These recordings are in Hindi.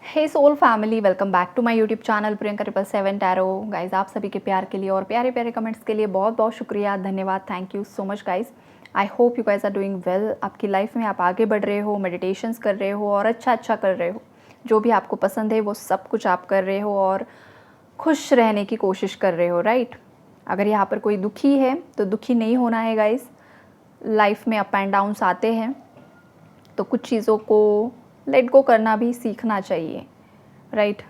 Hey soul family, welcome back to my YouTube channel Priyanka 777 tarot. Guys, आप सभी के प्यार के लिए और प्यारे प्यारे कमेंट्स के लिए बहुत बहुत शुक्रिया, धन्यवाद, thank you so much guys. I hope you guys are doing well. आपकी लाइफ में आप आगे बढ़ रहे हो, मेडिटेशंस कर रहे हो और अच्छा कर रहे हो। जो भी आपको पसंद है वो सब कुछ आप कर रहे हो और खुश रहने की कोशिश कर रहे हो, राइट। अगर यहाँ पर कोई दुखी है तो दुखी नहीं होना है गाइज। लाइफ में अप एंड डाउन्स आते हैं तो कुछ चीज़ों को लेट गो करना भी सीखना चाहिए, राइट।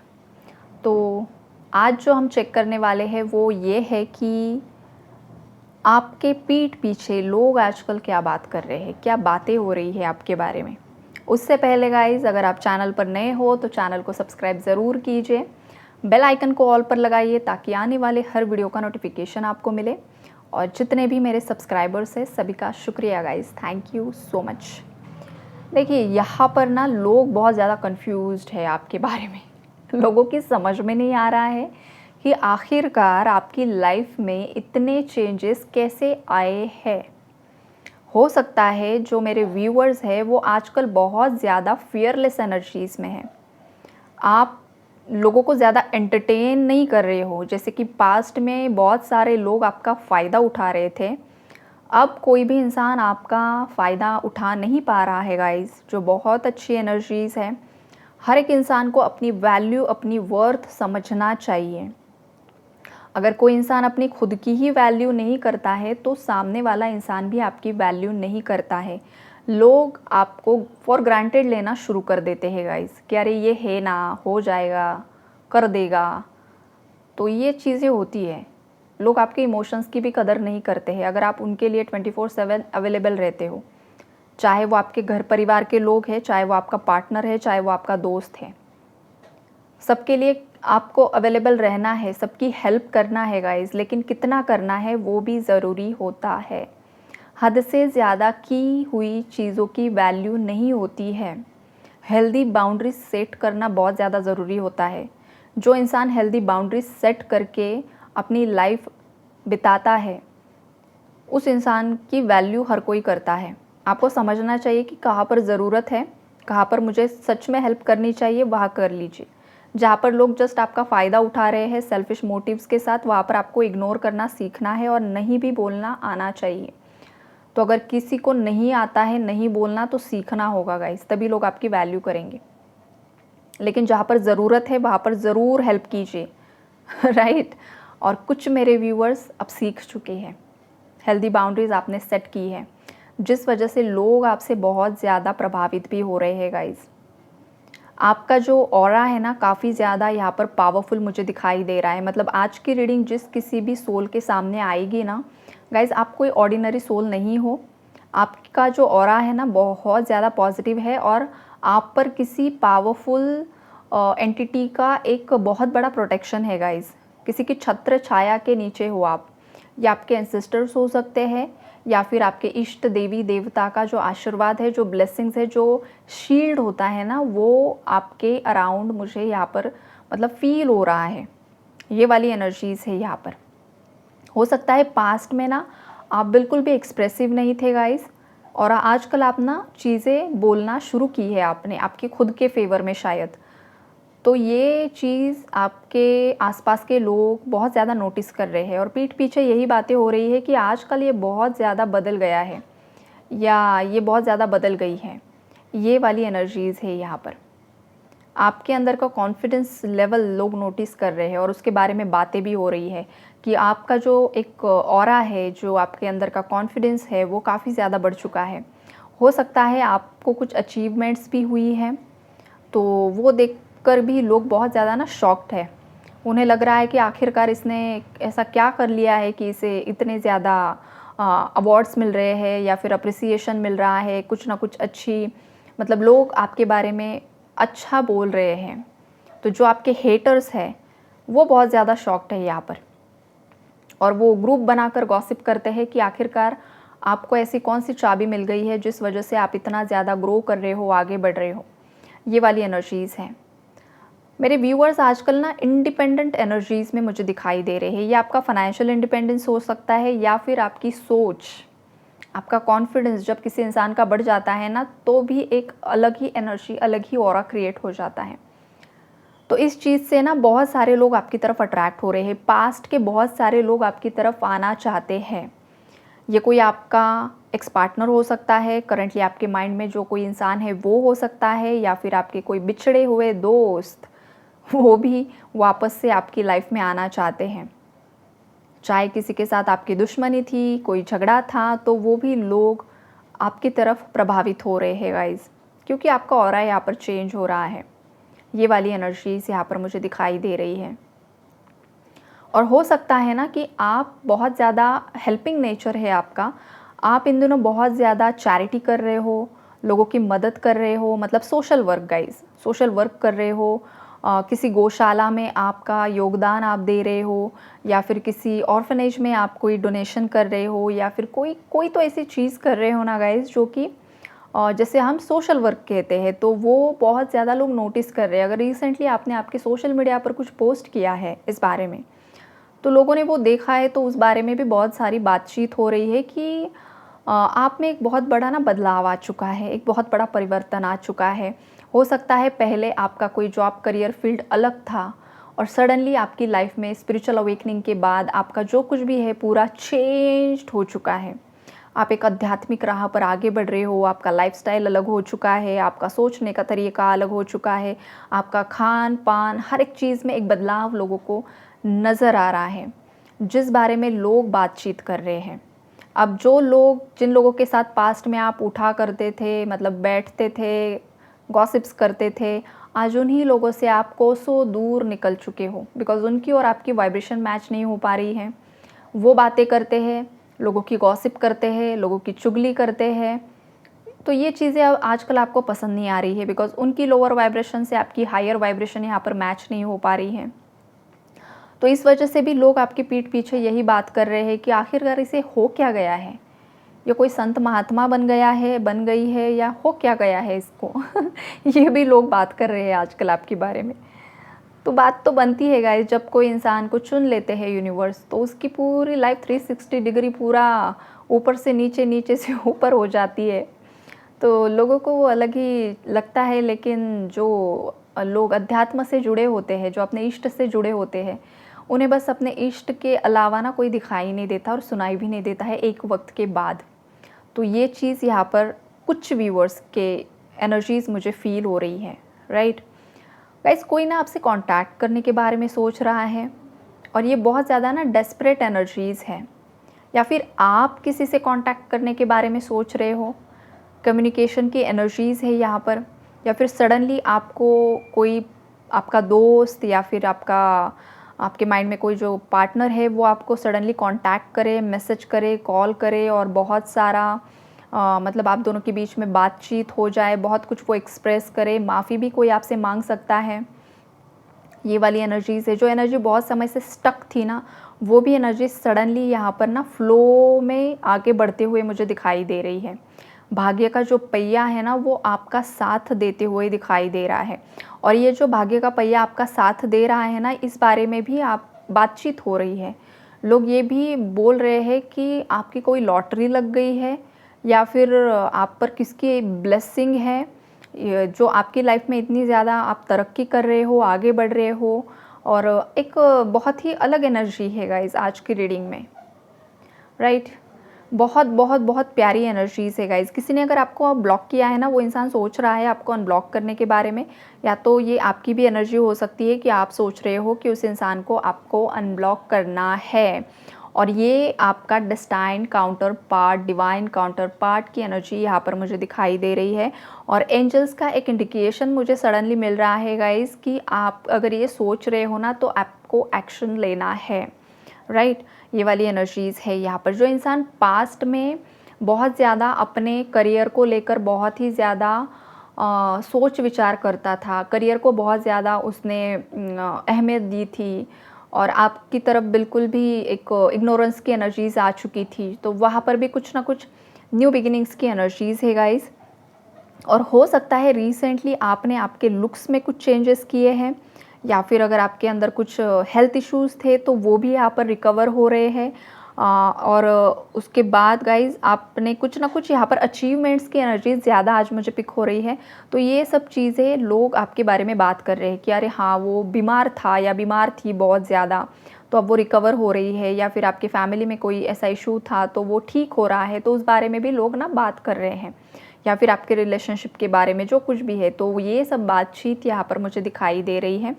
तो आज जो हम चेक करने वाले हैं वो ये है कि आपके पीठ पीछे लोग आजकल क्या बात कर रहे हैं, क्या बातें हो रही है आपके बारे में। उससे पहले गाइज, अगर आप चैनल पर नए हो तो चैनल को सब्सक्राइब ज़रूर कीजिए, बेल आइकन को ऑल पर लगाइए ताकि आने वाले हर वीडियो का नोटिफिकेशन आपको मिले। और जितने भी मेरे सब्सक्राइबर्स हैं सभी का शुक्रिया guys, thank you so much. देखिए, यहाँ पर ना लोग बहुत ज़्यादा कंफ्यूज्ड है आपके बारे में। लोगों की समझ में नहीं आ रहा है कि आखिरकार आपकी लाइफ में इतने चेंजेस कैसे आए हैं। हो सकता है जो मेरे व्यूअर्स हैं वो आजकल बहुत ज़्यादा फियरलेस एनर्जीज़ में हैं। आप लोगों को ज़्यादा एंटरटेन नहीं कर रहे हो, जैसे कि पास्ट में बहुत सारे लोग आपका फ़ायदा उठा रहे थे। अब कोई भी इंसान आपका फ़ायदा उठा नहीं पा रहा है गाइज़, जो बहुत अच्छी एनर्जीज़ है। हर एक इंसान को अपनी वैल्यू, अपनी वर्थ समझना चाहिए। अगर कोई इंसान अपनी खुद की ही वैल्यू नहीं करता है तो सामने वाला इंसान भी आपकी वैल्यू नहीं करता है। लोग आपको फॉर ग्रांटेड लेना शुरू कर देते हैं गाइज़ कि अरे ये है ना, हो जाएगा, कर देगा। तो ये चीज़ें होती है। लोग आपके इमोशंस की भी कदर नहीं करते हैं अगर आप उनके लिए 24/7 अवेलेबल रहते हो। चाहे वो आपके घर परिवार के लोग हैं, चाहे वो आपका पार्टनर है, चाहे वो आपका दोस्त है। सबके लिए आपको अवेलेबल रहना है, सबकी हेल्प करना है गाइज़, लेकिन कितना करना है वो भी ज़रूरी होता है। हद से ज़्यादा की हुई चीज़ों की वैल्यू नहीं होती है। हेल्दी बाउंड्रीज सेट करना बहुत ज़्यादा ज़रूरी होता है। जो इंसान हेल्दी बाउंड्रीज सेट करके अपनी लाइफ बिताता है उस इंसान की वैल्यू हर कोई करता है। आपको समझना चाहिए कि कहाँ पर ज़रूरत है, कहाँ पर मुझे सच में हेल्प करनी चाहिए, वहाँ कर लीजिए। जहाँ पर लोग जस्ट आपका फ़ायदा उठा रहे हैं सेल्फिश मोटिव्स के साथ, वहाँ पर आपको इग्नोर करना सीखना है और नहीं भी बोलना आना चाहिए। तो अगर किसी को नहीं आता है नहीं बोलना तो सीखना होगा गाइस, तभी लोग आपकी वैल्यू करेंगे। लेकिन जहाँ पर ज़रूरत है वहाँ पर ज़रूर हेल्प कीजिए राइट। और कुछ मेरे व्यूअर्स अब सीख चुके हैं, हेल्दी बाउंड्रीज आपने सेट की है, जिस वजह से लोग आपसे बहुत ज़्यादा प्रभावित भी हो रहे हैं गाइज। आपका जो ऑरा है ना काफ़ी ज़्यादा यहाँ पर पावरफुल मुझे दिखाई दे रहा है। मतलब आज की रीडिंग जिस किसी भी सोल के सामने आएगी ना गाइज, आप कोई ऑर्डिनरी सोल नहीं हो। आपका जो ऑरा है ना बहुत ज़्यादा पॉजिटिव है और आप पर किसी पावरफुल एंटिटी का एक बहुत बड़ा प्रोटेक्शन है गाइज। किसी की छत्र छाया के नीचे हो आप, या आपके एंसेस्टर्स हो सकते हैं, या फिर आपके इष्ट देवी देवता का जो आशीर्वाद है, जो ब्लेसिंग्स है, जो शील्ड होता है ना, वो आपके अराउंड मुझे यहाँ पर मतलब फील हो रहा है। ये वाली एनर्जीज़ है यहाँ पर। हो सकता है पास्ट में ना आप बिल्कुल भी एक्सप्रेसिव नहीं थे गाइस, और आजकल आप ना चीज़ें बोलना शुरू की है आपने आपके खुद के फेवर में शायद। तो ये चीज़ आपके आसपास के लोग बहुत ज़्यादा नोटिस कर रहे हैं और पीठ पीछे यही बातें हो रही है कि आजकल ये बहुत ज़्यादा बदल गया है या ये बहुत ज़्यादा बदल गई है। ये वाली एनर्जीज़ है यहाँ पर। आपके अंदर का कॉन्फिडेंस लेवल लोग नोटिस कर रहे हैं और उसके बारे में बातें भी हो रही है कि आपका जो एक ऑरा है, जो आपके अंदर का कॉन्फिडेंस है, वो काफ़ी ज़्यादा बढ़ चुका है। हो सकता है आपको कुछ अचीवमेंट्स भी हुई हैं, तो वो देखकर भी लोग बहुत ज़्यादा ना शॉक्ड है। उन्हें लग रहा है कि आखिरकार इसने ऐसा क्या कर लिया है कि इसे इतने ज़्यादा अवार्ड्स मिल रहे हैं या फिर अप्रिसिएशन मिल रहा है, कुछ ना कुछ अच्छी, मतलब लोग आपके बारे में अच्छा बोल रहे हैं। तो जो आपके हेटर्स हैं वो बहुत ज़्यादा शॉक्ड है यहाँ पर, और वो ग्रुप बनाकर गॉसिप करते हैं कि आखिरकार आपको ऐसी कौन सी चाबी मिल गई है जिस वजह से आप इतना ज़्यादा ग्रो कर रहे हो, आगे बढ़ रहे हो। ये वाली एनर्जीज़ हैं। मेरे व्यूअर्स आजकल ना इंडिपेंडेंट एनर्जीज़ में मुझे दिखाई दे रहे हैं। ये आपका फाइनेंशियल इंडिपेंडेंस हो सकता है या फिर आपकी सोच, आपका कॉन्फिडेंस जब किसी इंसान का बढ़ जाता है ना तो भी एक अलग ही एनर्जी, अलग ही ऑरा क्रिएट हो जाता है। तो इस चीज़ से ना बहुत सारे लोग आपकी तरफ अट्रैक्ट हो रहे हैं, पास्ट के बहुत सारे लोग आपकी तरफ आना चाहते हैं। ये कोई आपका एक्स पार्टनर हो सकता है, करंटली आपके माइंड में जो कोई इंसान है वो हो सकता है, या फिर आपके कोई बिछड़े हुए दोस्त, वो भी वापस से आपकी लाइफ में आना चाहते हैं। चाहे किसी के साथ आपकी दुश्मनी थी, कोई झगड़ा था, तो वो भी लोग आपकी तरफ प्रभावित हो रहे हैं गाइज़, क्योंकि आपका ऑरा यहाँ पर चेंज हो रहा है। ये वाली एनर्जीज़ यहाँ पर मुझे दिखाई दे रही है। और हो सकता है ना कि आप बहुत ज़्यादा हेल्पिंग नेचर है आपका, आप इन दिनों बहुत ज़्यादा चैरिटी कर रहे हो, लोगों की मदद कर रहे हो, मतलब social work guys, social work कर रहे हो। किसी गौशाला में आपका योगदान आप दे रहे हो, या फिर किसी ऑर्फनेज में आप कोई डोनेशन कर रहे हो, या फिर कोई कोई तो ऐसी चीज़ कर रहे हो ना गाइज़, जो कि जैसे हम सोशल वर्क कहते हैं, तो वो बहुत ज़्यादा लोग नोटिस कर रहे हैं। अगर रिसेंटली आपने आपके सोशल मीडिया पर कुछ पोस्ट किया है इस बारे में, तो लोगों ने वो देखा है, तो उस बारे में भी बहुत सारी बातचीत हो रही है कि आप में एक बहुत बड़ा ना बदलाव आ चुका है, एक बहुत बड़ा परिवर्तन आ चुका है। हो सकता है पहले आपका कोई जॉब करियर फील्ड अलग था, और सडनली आपकी लाइफ में स्पिरिचुअल अवेकनिंग के बाद आपका जो कुछ भी है पूरा चेंज्ड हो चुका है। आप एक आध्यात्मिक राह पर आगे बढ़ रहे हो, आपका लाइफस्टाइल अलग हो चुका है, आपका सोचने का तरीका अलग हो चुका है, आपका खान पान हर एक चीज़ में एक बदलाव लोगों को नज़र आ रहा है, जिस बारे में लोग बातचीत कर रहे हैं। अब जो लोग, जिन लोगों के साथ पास्ट में आप उठा करते थे, मतलब बैठते थे, गॉसिप्स करते थे, आज उन्हीं लोगों से आप कोसों दूर निकल चुके हो, बिकॉज़ उनकी और आपकी वाइब्रेशन मैच नहीं हो पा रही है। वो बातें करते हैं, लोगों की गॉसिप करते हैं, लोगों की चुगली करते हैं, तो ये चीज़ें अब आजकल आपको पसंद नहीं आ रही है, बिकॉज़ उनकी लोअर वाइब्रेशन से आपकी हायर वाइब्रेशन यहाँ पर मैच नहीं हो पा रही है। तो इस वजह से भी लोग आपकी पीठ पीछे यही बात कर रहे हैं कि आखिरकार इसे हो क्या गया है? ये कोई संत महात्मा बन गया है, बन गई है, या हो क्या गया है इसको? ये भी लोग बात कर रहे हैं आजकल आपके बारे में। तो बात तो बनती है गाइस, जब कोई इंसान को चुन लेते हैं यूनिवर्स, तो उसकी पूरी लाइफ 360 डिग्री पूरा ऊपर से नीचे, नीचे से ऊपर हो जाती है। तो लोगों को वो अलग ही लगता है, लेकिन जो लोग अध्यात्म से जुड़े होते हैं, जो अपने इष्ट से जुड़े होते हैं, उन्हें बस अपने इष्ट के अलावा ना कोई दिखाई नहीं देता और सुनाई भी नहीं देता है एक वक्त के बाद। तो ये चीज़ यहाँ पर कुछ व्यूअर्स के एनर्जीज़ मुझे फ़ील हो रही है, राइट गाइस। कोई ना आपसे कांटेक्ट करने के बारे में सोच रहा है, और ये बहुत ज़्यादा ना डेस्परेट एनर्जीज़ है, या फिर आप किसी से कांटेक्ट करने के बारे में सोच रहे हो, कम्युनिकेशन की एनर्जीज़ है यहाँ पर, या फिर सडनली आपको कोई आपका दोस्त, या फिर आपके माइंड में कोई जो पार्टनर है वो आपको सडनली कांटेक्ट करे, मैसेज करे, कॉल करे, और बहुत सारा मतलब आप दोनों के बीच में बातचीत हो जाए, बहुत कुछ वो एक्सप्रेस करे, माफ़ी भी कोई आपसे मांग सकता है। ये वाली एनर्जीज़ है, जो एनर्जी बहुत समय से स्टक थी ना, वो भी एनर्जी सडनली यहाँ पर ना फ्लो में आगे बढ़ते हुए मुझे दिखाई दे रही है। भाग्य का जो पहिया है ना, वो आपका साथ देते हुए दिखाई दे रहा है, और ये जो भाग्य का पहिया आपका साथ दे रहा है ना, इस बारे में भी आप बातचीत हो रही है। लोग ये भी बोल रहे हैं कि आपकी कोई लॉटरी लग गई है, या फिर आप पर किसकी ब्लेसिंग है, जो आपकी लाइफ में इतनी ज़्यादा आप तरक्की कर रहे हो, आगे बढ़ रहे हो। और एक बहुत ही अलग एनर्जी है गाइस आज की रीडिंग में, राइट। बहुत बहुत बहुत प्यारी एनर्जीज़ है गाइस। किसी ने अगर आपको ब्लॉक किया है ना, वो इंसान सोच रहा है आपको अनब्लॉक करने के बारे में, या तो ये आपकी भी एनर्जी हो सकती है कि आप सोच रहे हो कि उस इंसान को आपको अनब्लॉक करना है। और ये आपका destined counter part, divine counter part की एनर्जी यहाँ पर मुझे दिखाई दे रही है। और एंजल्स का एक इंडिकेशन मुझे सडनली मिल रहा है गाइस कि आप अगर ये सोच रहे हो ना, तो आपको एक्शन लेना है, राइट। ये वाली एनर्जीज़ है यहाँ पर। जो इंसान पास्ट में बहुत ज़्यादा अपने करियर को लेकर बहुत ही ज़्यादा सोच विचार करता था, करियर को बहुत ज़्यादा उसने अहमियत दी थी, और आपकी तरफ बिल्कुल भी एक इग्नोरेंस की एनर्जीज़ आ चुकी थी, तो वहाँ पर भी कुछ ना कुछ न्यू बिगिनिंग्स की एनर्जीज़ है गाइस। और हो सकता है रिसेंटली आपने आपके लुक्स में कुछ चेंजेस किए हैं, या फिर अगर आपके अंदर कुछ हेल्थ इश्यूज़ थे तो वो भी यहाँ पर रिकवर हो रहे हैं। और उसके बाद गाइज़ आपने कुछ ना कुछ यहाँ पर अचीवमेंट्स की एनर्जी ज़्यादा आज मुझे पिक हो रही है। तो ये सब चीज़ें लोग आपके बारे में बात कर रहे हैं कि अरे हाँ, वो बीमार था या बीमार थी बहुत ज़्यादा, तो अब वो रिकवर हो रही है, या फिर आपकी फैमिली में कोई ऐसा इशू था तो वो ठीक हो रहा है, तो उस बारे में भी लोग ना बात कर रहे हैं, या फिर आपके रिलेशनशिप के बारे में जो कुछ भी है। तो ये सब बातचीत यहाँ पर मुझे दिखाई दे रही है।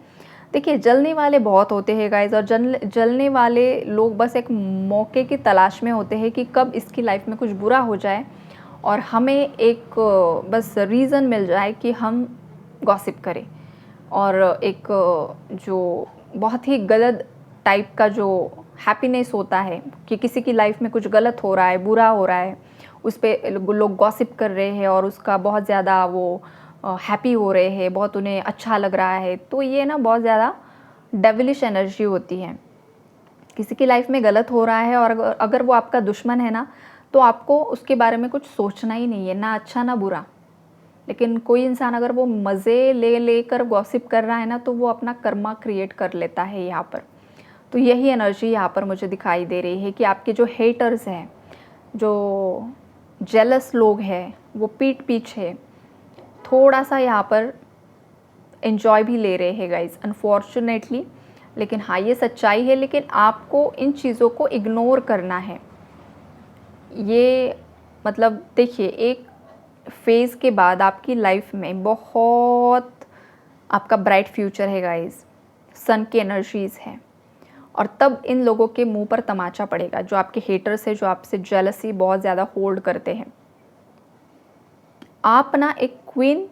देखिए, जलने वाले बहुत होते हैं गाइज़, और जलने वाले लोग बस एक मौके की तलाश में होते हैं कि कब इसकी लाइफ में कुछ बुरा हो जाए और हमें एक बस रीज़न मिल जाए कि हम गॉसिप करें। और एक जो बहुत ही गलत टाइप का जो हैप्पीनेस होता है कि किसी की लाइफ में कुछ गलत हो रहा है, बुरा हो रहा है, उस पे लोग गॉसिप कर रहे हैं और उसका बहुत ज़्यादा वो हैप्पी हो रहे हैं, बहुत उन्हें अच्छा लग रहा है, तो ये ना बहुत ज़्यादा डेविलिश एनर्जी होती है। किसी की लाइफ में गलत हो रहा है और अगर वो आपका दुश्मन है ना, तो आपको उसके बारे में कुछ सोचना ही नहीं है, ना अच्छा ना बुरा। लेकिन कोई इंसान अगर वो मज़े ले लेकर गॉसिप कर रहा है ना, तो वो अपना कर्मा क्रिएट कर लेता है यहाँ पर। तो यही एनर्जी यहाँ पर मुझे दिखाई दे रही है कि आपके जो हेटर्स हैं, जो जेलस लोग हैं, वो पीठ पीछे थोड़ा सा यहाँ पर एन्जॉय भी ले रहे हैं गाइज़, अनफॉर्चुनेटली। लेकिन हाँ, ये सच्चाई है, लेकिन आपको इन चीज़ों को इग्नोर करना है। ये मतलब देखिए, एक फेज़ के बाद आपकी लाइफ में बहुत आपका ब्राइट फ्यूचर है गाइज़, सन की एनर्जीज़ हैं, और तब इन लोगों के मुंह पर तमाचा पड़ेगा, जो आपके हेटर्स हैं, जो आपसे जेलसी बहुत ज़्यादा होल्ड करते हैं। आप ना एक क्वीन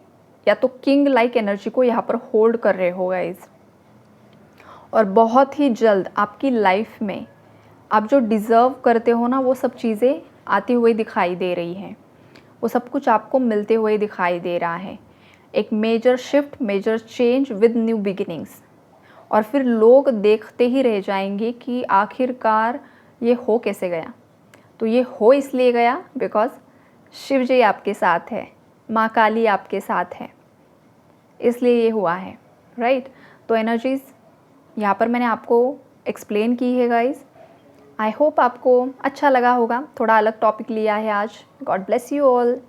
या तो किंग लाइक एनर्जी को यहाँ पर होल्ड कर रहे हो गाइज़, और बहुत ही जल्द आपकी लाइफ में आप जो डिज़र्व करते हो ना, वो सब चीज़ें आती हुई दिखाई दे रही हैं, वो सब कुछ आपको मिलते हुए दिखाई दे रहा है। एक major shift, major change with new beginnings. और फिर लोग देखते ही रह जाएंगे कि आखिरकार ये हो कैसे गया। तो ये हो इसलिए गया बिकॉज़ शिव जी आपके साथ है, माँ काली आपके साथ है, इसलिए ये हुआ है, राइट। तो एनर्जीज़ यहाँ पर मैंने आपको एक्सप्लेन की है गाइज़। आई होप आपको अच्छा लगा होगा। थोड़ा अलग टॉपिक लिया है आज। God bless you all.